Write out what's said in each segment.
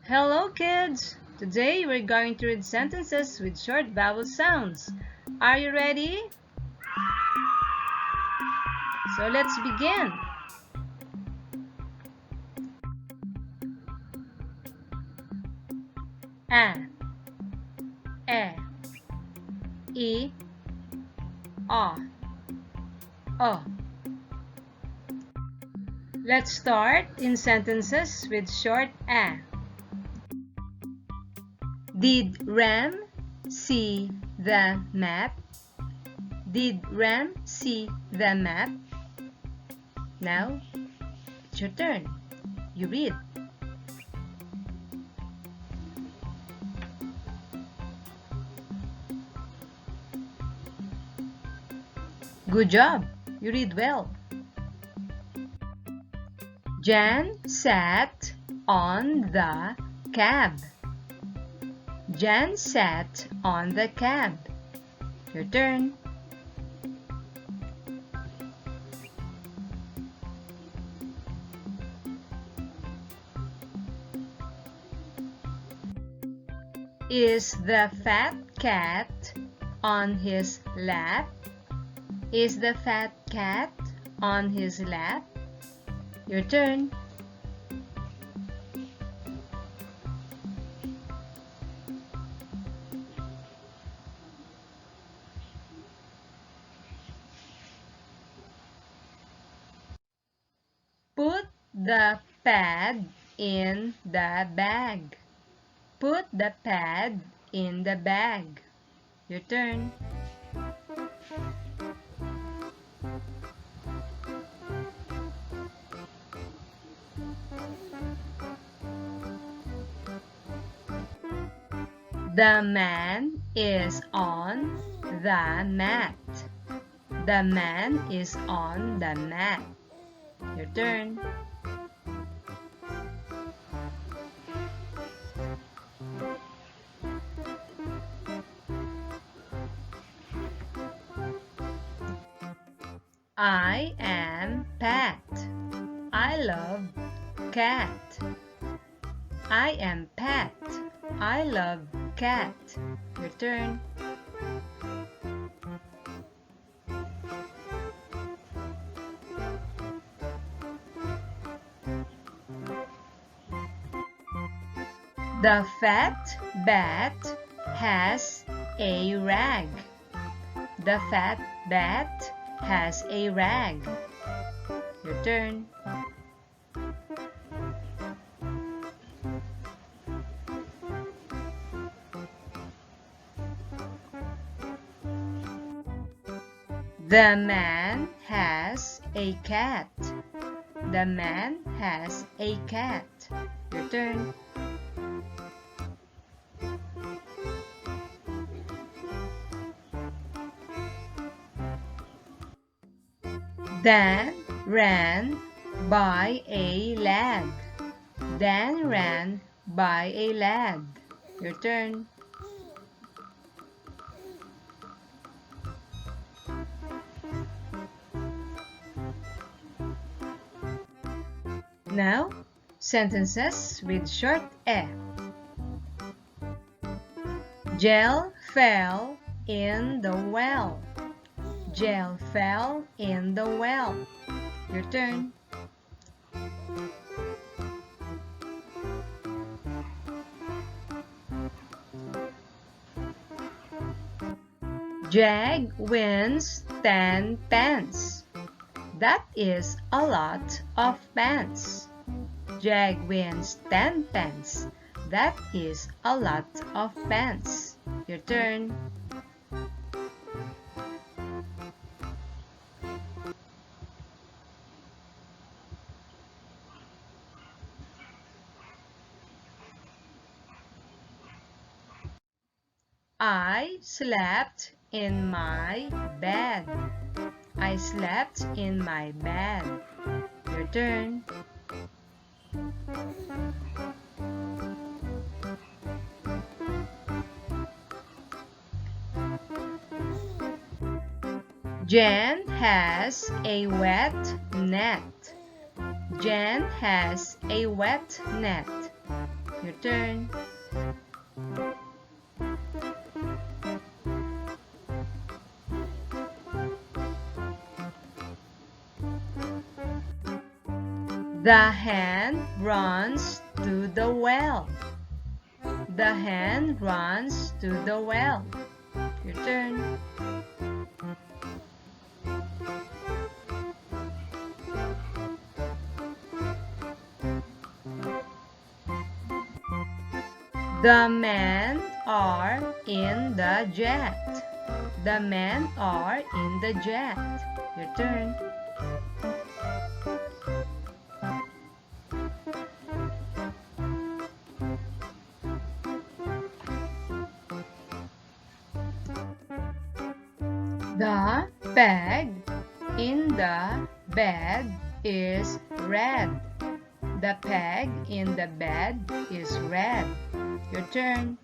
Hello kids! Today we're going to read sentences with short vowel sounds. Are you ready? So let's begin. A, E, A, O. Let's start in sentences with short A. Did Ram see the map? Did Ram see the map? Now, it's your turn. You read. Good job. You read well. Jan sat on the cab. Jan sat on the cab. Your turn. Is the fat cat on his lap? Is the fat cat on his lap? Your turn. Put the pad in the bag. Put the pad in the bag. Your turn. The man is on the mat. The man is on the mat. Your turn. I am Pat. I love cat. I am Pat. I love cat. Your turn. The fat bat has a rag. The fat bat has a rag. Your turn. The man has a cat. The man has a cat. Your turn. Dan ran by a lad. Dan ran by a lad. Your turn. Now, sentences with short E. Jell fell in the well. Jell fell in the well. Your turn. Jag wins 10 pence. That is a lot of pence. Jag wins 10 pence. That is a lot of pence. Your turn. I slept in my bed. I slept in my bed. Your turn. Jen has a wet net. Jen has a wet net. Your turn. The hen runs to the well. The hen runs to the well. Your turn. The men are in the jet. The men are in the jet. Your turn. The peg in the bed is red. The peg in the bed is red. Your turn.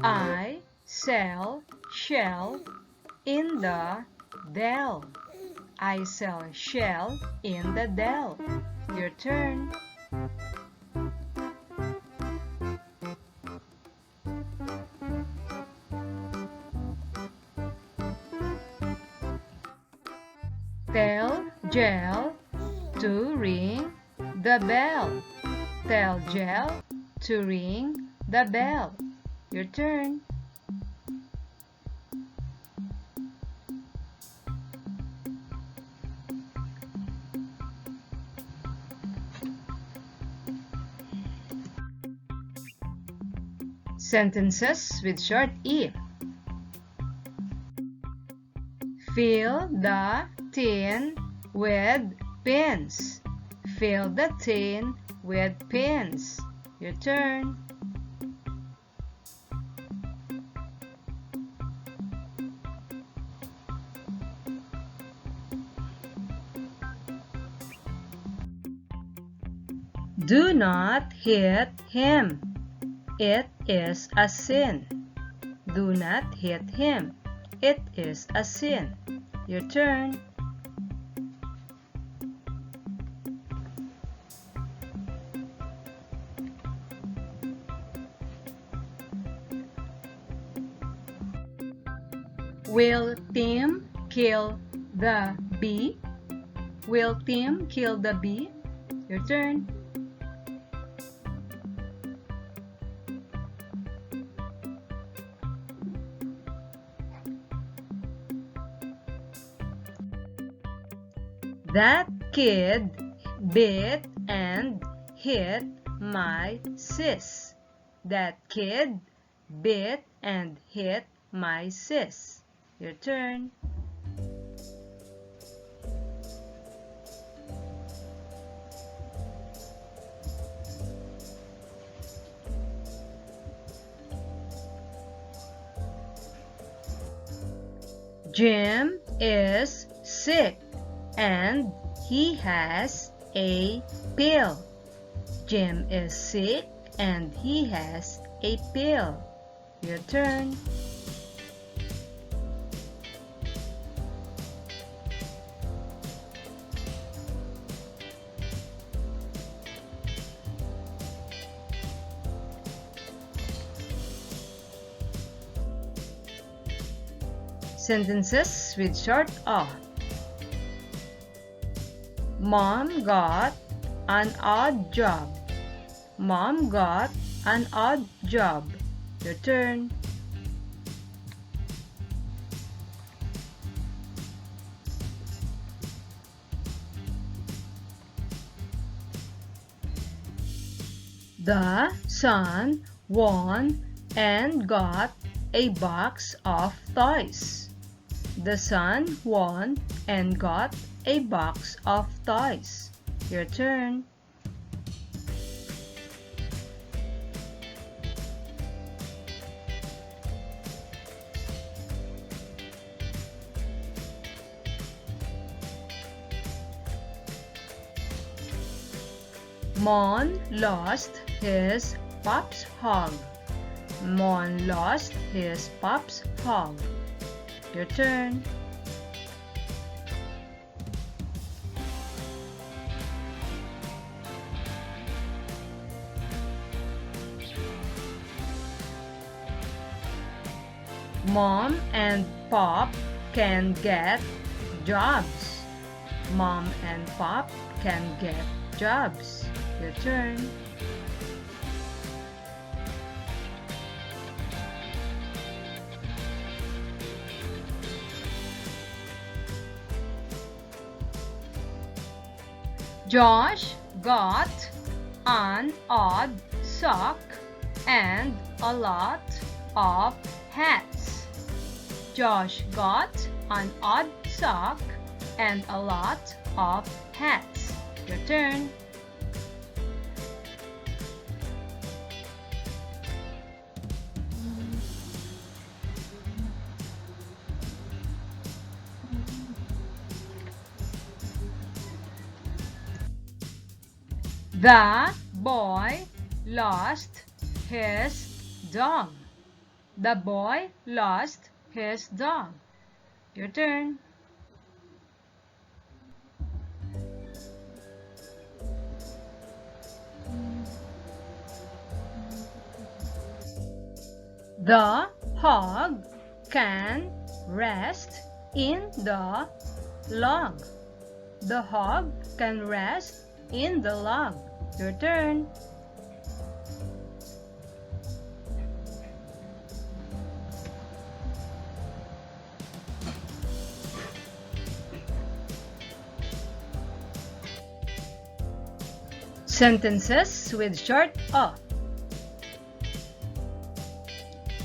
I sell shell in the dell. I sell shell in the dell. Your turn. Tell Jell to ring the bell. Tell Jell to ring the bell. Your turn. Sentences with short if. Fill the tin with pins. Fill the tin with pins. Your turn. Do not hit him. It is a sin. Do not hit him. It is a sin. Your turn. Will Tim kill the bee? Will Tim kill the bee? Your turn. That kid bit and hit my sis. That kid bit and hit my sis. Your turn. Jim is sick and he has a pill. Jim is sick and he has a pill. Your turn. Sentences with short O. Mom got an odd job. Mom got an odd job. Your turn. The son won and got a box of toys. The son won and got a box of toys. Your turn. Mon lost his pop's hog. Mon lost his pup's hog. Your turn. Mom and Pop can get jobs. Mom and Pop can get jobs. Your turn. Josh got an odd sock and a lot of hats. Josh got an odd sock and a lot of hats. Your turn. The boy lost his dog. The boy lost his dog. Your turn. The hog can rest in the log. The hog can rest in the log. Your turn. Sentences with short of.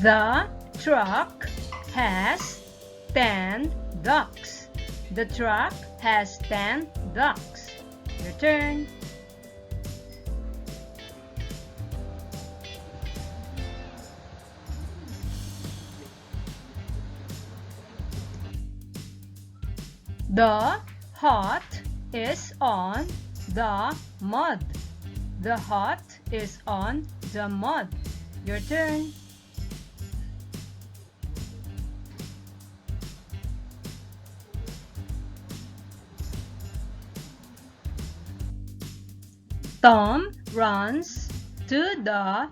The truck has 10 ducks. The truck has 10 ducks. Your turn. The hut is on the mud. The hut is on the mud. Your turn. Tom runs to the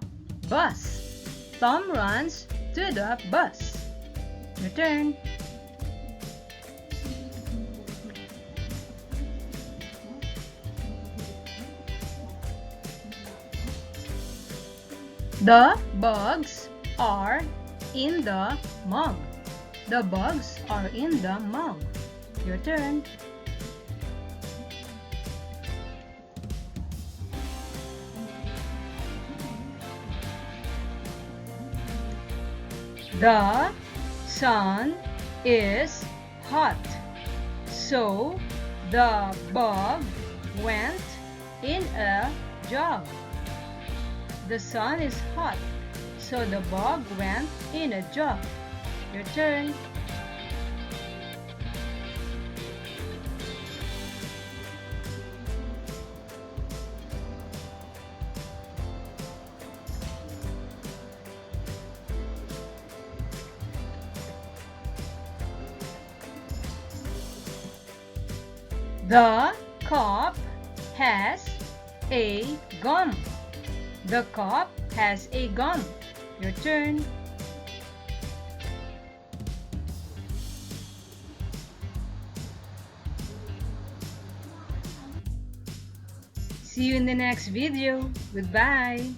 bus. Tom runs to the bus. Your turn. The bugs are in the mug. The bugs are in the mug. Your turn. The sun is hot, so the bug went in a jug. The sun is hot, so the bug went in a jug. Your turn. The cup has a gum. The cup has a gum. Your turn. See you in the next video. Goodbye.